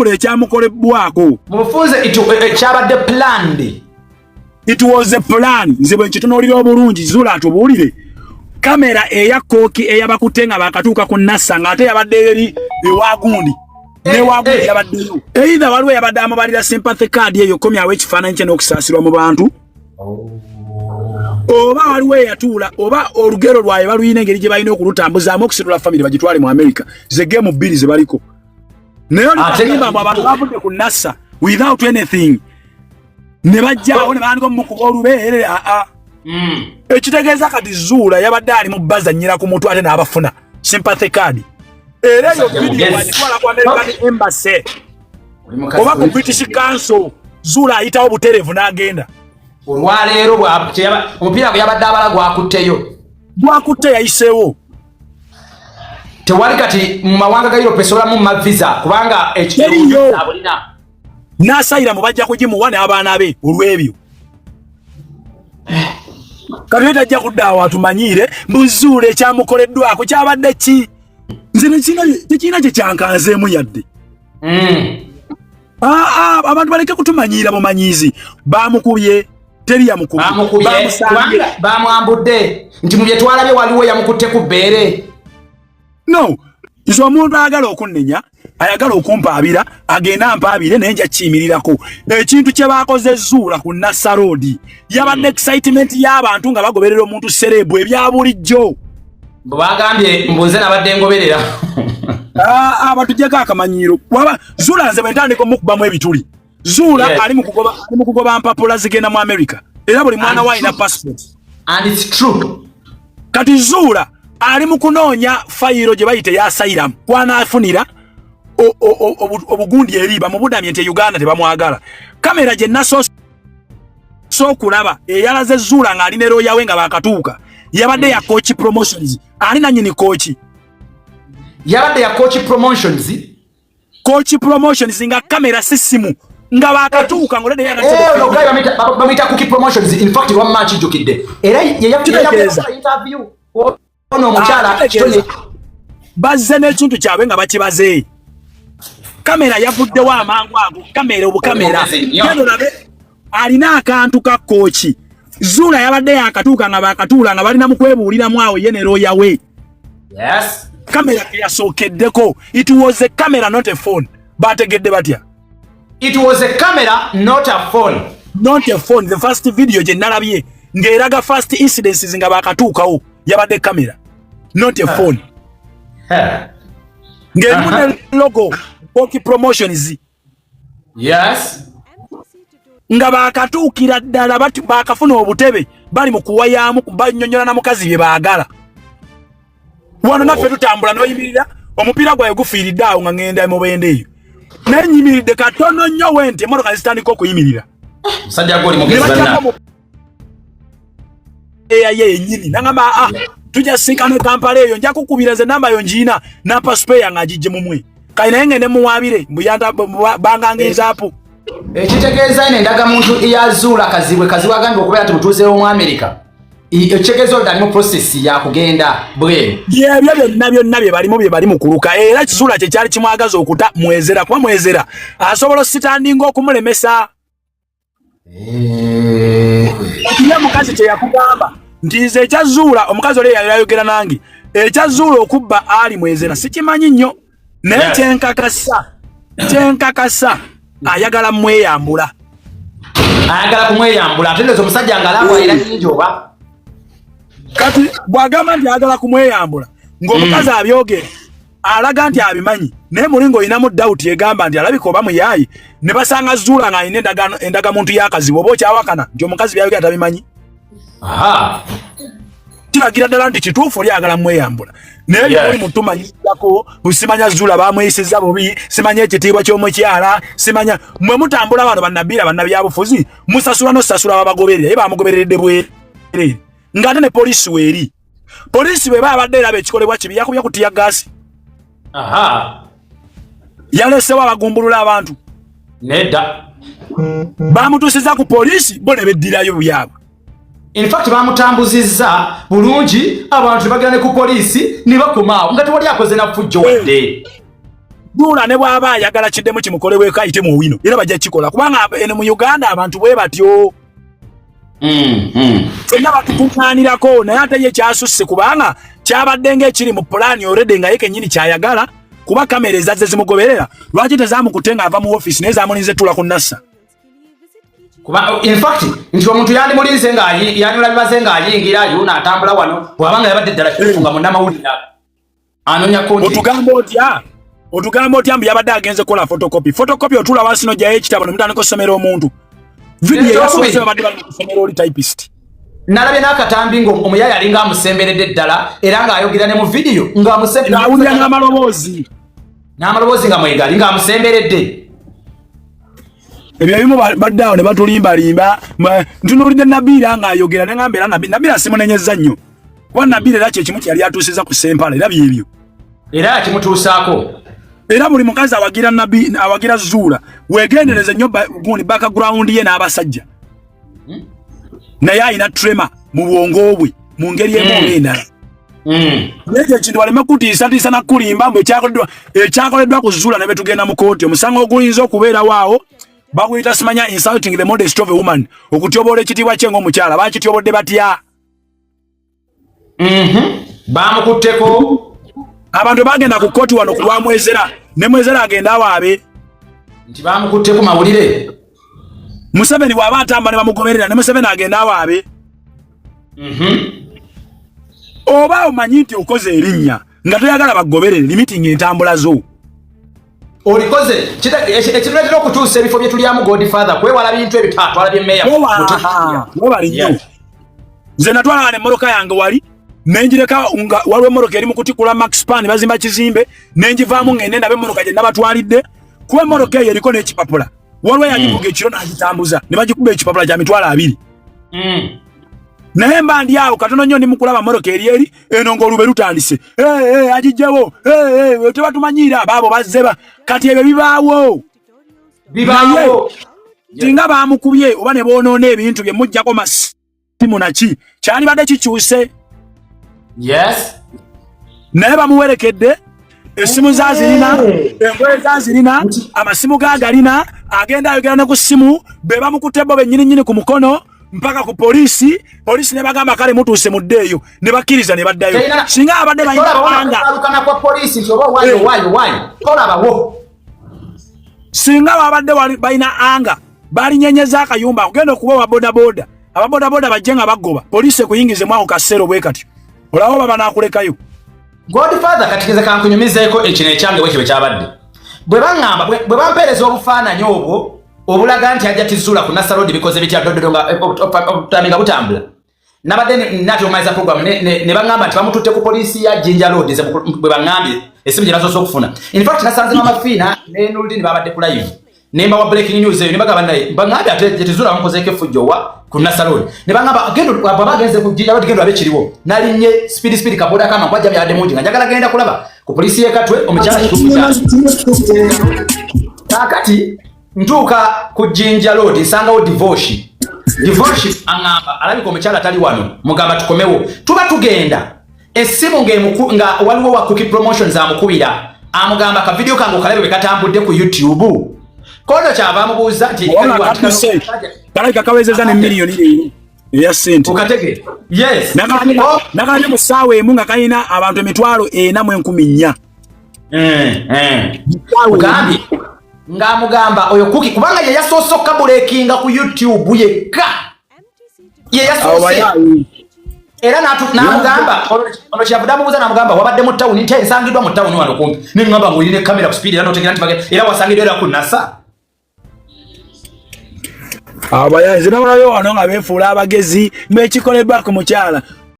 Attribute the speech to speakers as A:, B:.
A: Zuula ekyamukolebwako.
B: Mufunze ekyabadde planned.
A: It was a plan. Nze bwe nkitunuulira obulungi Zuula atubuulire. Kamera eya kooki eyabakutenga bakatuuka ku Nassa ng'ate yabadde eri ewagundi. Ne wagundi yabaddeyo. Either waliwo yabadde amubalira sympathy card eyo komyawo ekifaananyi kye n'okusaasirwa mu bantu. Oba waliwo eyatuula oba olugero lwaye baluyina engeri gye balina okulutambuzaamu okusitula family bagitwale mu America. Ze game bbiri ze baliko. Naye olikalimba mbu abantu bavudde ku Nassa without anything. Ne bajjaawo ne bandika omukuba olubeere ekitegeeza kati Zuula yabadde ali mu bbaza nnyira ku mutwe ate n'abafuna sympathy card. Era eyo video wagitwala ku American Embassy oba ku British Council. Zuula ayitawo butereevu n'agenda.
B: Olwaleero omupiira gwe yabadde abala
A: gwakutte yayiseewo.
B: Tewali kati mu mawanga ga Europe esobola mu mavisa kubanga
A: ekiriyo n'asayira mu bajja kugimuwa n'abaana be olw'ebyo. Kati tajja kuddawo atumanyiire mbu Zuula ekyamukoleddwako kyabadde ki? Nze tekirina kye kyankanzeemu yadde. Abantu baleke kutumanyiira bumanyiizi. Bamukubye teri yamukubye.
B: Bamwambudde nti mu bye twalabye waliwo yamukutte ku bbeere.
A: No, nze omuntu ayagala okunnenya, ayagala okumpaabira, agenda ampaabire naye nja kiyimirirako. Ekintu kye baakoze Zuula ku Nassa Road yabadde excitement y'abantu nga bagoberera omuntu serebu ebya bulijjo.
B: Bwe bagambye mbunze nabadde ngoberera.
A: Batujjeko akamanyiiro. Zuula nze bwe ntandika omukubamu ebituli. Zuula ali mu kugoba mpapula zigenda mu America. Era buli mwana wa alina passport.
B: And it's true.
A: Kati Zuula ali mu kunoonya fayiro gye bayite ya asylum kwanaafunira obugundi eriba mu budamye nti Uganda tebamwagala. Kamera gye okulaba eyalaze Zuula ng'ali ne looya we nga baakatuuka yabadde ya Coach Promotions. Ali nannyini Coach.
B: Yabadde ya Coach Promotions.
A: Coach Promotions nga kamera sisimu nga baakatuuka ng'olede
B: bamuyita Coach Promotions. In fact one match jukidde era interview ono mukyala
A: bazze n'ekintu kyabwe nga bakibaze. Kamera yavuddewo amangu ago. Kamera obukamera yadolabe alina akantu ka Kooki. Zuula yabadde yakatuuka nga baakatuula nga balina mu kwebuuliramu awo ye ne looya we.
B: Yes.
A: Kamera yasookeddeko. It was a camera not a phone. Bategedde batya?
B: It was a camera not a phone.
A: Not a phone. The first video gye nalabye ng'eraga first incidences nga baakatuukawo yabadde kamera not a phone. Ng'erimu ne logo Coach Promotions.
B: Yes.
A: Nga baakatuukira ddala baakafuna obutebe bali mu kuwayaamu banyonyola na mukazi bye baagala. Wano naffe tutambula n'oyimirira omupiira gwawe gufiiridde awo nga ngenda mu bende eyo. Naye nyimiridde katono nnyo wente emmotoka zitandika okuyimirira.
B: Musajja goli mugezi banna.
A: Ye nyini nangamba tujja sinkana Kampala eyo nja kukubira ze namba yo njiina na passport nga agijje mumwe. Kayina ngende muwabire mbuyanda bangangiza apo.
B: Ekitegeeza ine ndaga muntu ya Zuula kazibwe agambye okubeera ati mutuuzeewo mu America. Ekitegeeza oli mu process ya kugenda bwe.
A: Byebyo byonna bye bali mu kuluka. Era Zuula kye kyali kimwagaza okuta mwezera kuba mwezera asobola sitandinga okumulemesa. Okinya mukazi kye yakugamba nti nze ekya Zuula omukazi oli yayogera nange ekya Zuula okubba ali mwezera sikimanyi nnyo naye kyenkakasa ayagala mweyambula.
B: Ayagala kumweyambula ate ndezo omusajja ngalagwa era nyinjoba.
A: Kati bwagamba nti ayagala kumweyambula ng'omukazi abyogera alaga nti abimanyi naye mulingo oyinamu doubt egamba nti alabika oba muyayi ne basanga Zuula ng'alina endagamuntu y'akazibu oba okyawakana nti omukazi byayogera tabimanyi. Kiragira ddala nti kituufu oli ayagala mweyambula naye oli mutumanyako busimanya Zuula bamweyisizza bubi simanya ekitiibwa ky'omukyala simanya mwe mutambula bano bannabiira bannabyabufuzi musasula nosasula ababagoberera ye bamugobereredde bwereere ng'ate ne poliisi weeri. Poliisi bwe babadde eraba ekikolebwa kibi yakubya kutiya gaasi. Yalesewo abagumbulula abantu
B: nedda
A: bamutuusiza ku poliisi bo ne beddirayo byabwe.
B: In fact bamutambuzizza bulungi abantu bagenda ne ku poliisi ne bakomaawo nga tewali akoze na fujjo wadde.
A: Zuula ne bwaba ayagala kiddemu kimukolewe kayite mu wino era bajja kikola kubanga eno mu Uganda abantu bwe batyo fenna batukunganirako naye ate ye kyasusse kubanga kyabadde ng'ekiri mu pulaani already nga ye kennyini kyayagala kuba kamera ezazze zimugoberera lwaki tezaamukutenga ava mu office naye zaamulinze tula ku Nassa
B: kuba in fact nti omuntu yandimulinze nga yanula bibaze nga ayingira yuna atambula wano bwabanga yabadde ddala kifunga mu namawulira anonya konti
A: otugamba otya mbu yabadde agenze kola photocopy otula wansi n'ojjayo ekitabo ne mutandika okusomera omuntu video yasoose babadde bali kusomera oli typist
B: nalabye n'akatambi ng'omuyaya alinga amusemberedde ddala era ng'ayogera ne mu video
A: ng'awulira n'amaloboozi
B: nga mwegali ng'amusemberedde
A: ebyo ebimu badde awo ne batulimbalimba ntunuulidde Nabiira ng'ayogera ne ngamba era Nabiira simunenyezza nnyo kuba Nabiira era kye kimu kyali atuusiza ku Sempala era byebyo
B: era yakimutuusaako
A: era buli mukazi awagira Zuula weegendereze nnyo gundi background ye n'abasajja naye alina trema mu bwongo bwe mu ngeri emu oba endala naye ekintu baleme kutiisatiisa nakulimba mbu ekyakoleddwa ku Zuula ne betugenda mu kooti omusango oguyinza okubeerawo awo baguyita simanya insulting the modesty of a woman okutyoboola ekitiibwa kye ng'omukyala bakityobodde batya
B: baamukutteko
A: abantu bagenda ku kooti wano ku lwa Mwezera ne Mwezera agenda awaabe
B: nti baamukutte ku mawulire
A: Museveni bw'aba atamba ne bamugoberera ne Museveni agenda awaabe oba omanyi nti okoze erinnya nga toyagala bagoberere limiting entambula zo
B: olikoze ekireetera okutuusa ebifo bye tulyamu Godfather kwewala bintu ebitaatu alabye meya
A: webali nnyo nze natwala n'emmoloka yange wali nenjireka nga waliwo emmoloka eri mu kutikula Max Pan bazimba kizimbe nenjivaamu ngende ndabe emmoloka gye nabatwalidde kuba emmoloka eyo eriko n'ekipapula waliwo yagivuga ekiro n'agitambuza ne bagikuba ekipapula kya mitwalo 2 naye mba ndi awo katono nnyo ndi mu kulaba emmoloka eri eno ng'olube lutandise agijjawo tebatumanyiira baabo bazzeba kati ebyo bibaawo singa baamukubye oba ne boonoona ebintu bye mujjako masimu naki kyandibadde kikyuse naye bamuwerekedde essimu zazirina engoye zazirina amasimu gagalina agenda ayogera ne ku ssimu be bamukutte bo bennyininyini ku mukono mpaka ku polisi ne bagamba kale mutuuse muddeeyo ne bakkiriza ne baddayo singa abadde singa babadde balina anga balinyenyeza akayumba kugenda okuba ababodaboda ababodaboda bajje nga bagoba polisi ekuyingizemu awo kaseero bwe kati olawo baba nakulekayo
B: Godfather katikeze kankunyumizeeko ekino ekyange bwe kibe kyabadde bwe bampeereza obufaananyi obwo obulaga nti Hajjati Zuula ku Nassa Road bikoze bitya ddodo nga obutambi nga butambula nabadde nati omaliza program ne baŋŋamba nti bamututte ku polisi ya Jinja Road bwe baŋŋambye essimu gye basoose okufuna in fact nasanze Mama Fiina ne Nurdin babadde ku live nemba wa breaking news eyo ne bagamba naye baŋŋambye ate Hajjati Zuula bamukozeeko effujjo wa ku Nassa Road ne baŋŋamba baba agenze ku Jinja Road gendo abekiriwo nalinnye speed kaboda kama kwajja byadde mungi nga njagala genda kulaba ku polisi y'ekatwe omukyala kituuka kakati ntuuka ku Jinja Road nsangawo divorce aŋŋamba alabika omukyala tali wano mugamba tukomewo tuba tugenda essimu nga waliwo wa Cookie Promotions amukubira amugamba ka video kange okalabe bwe katambudde ku YouTube kono kyava amubuuza nti
A: kalabika kawezeza ne miliyoni eya sente
B: ukatege yes
A: nakalabye mu ssaawa emu nga kalina abantu 4,400
B: ugambi ng'amugamba oyo Cookie kubanga ye yasoose okukabulekinga ku YouTube yekka ye yasoose era n'amugamba ono kyavude amubuuza n'amugamba wabadde mu ttawuni nti ensangiddwa mu ttawuni wano kumpi neŋŋamba ng'olina kamera ku speed era n'otegera nti era wasangiddwa era ku Nassa
A: abayanzi nabalayo wano nga beefuula abagezi mbekikoleddwa ku mukyala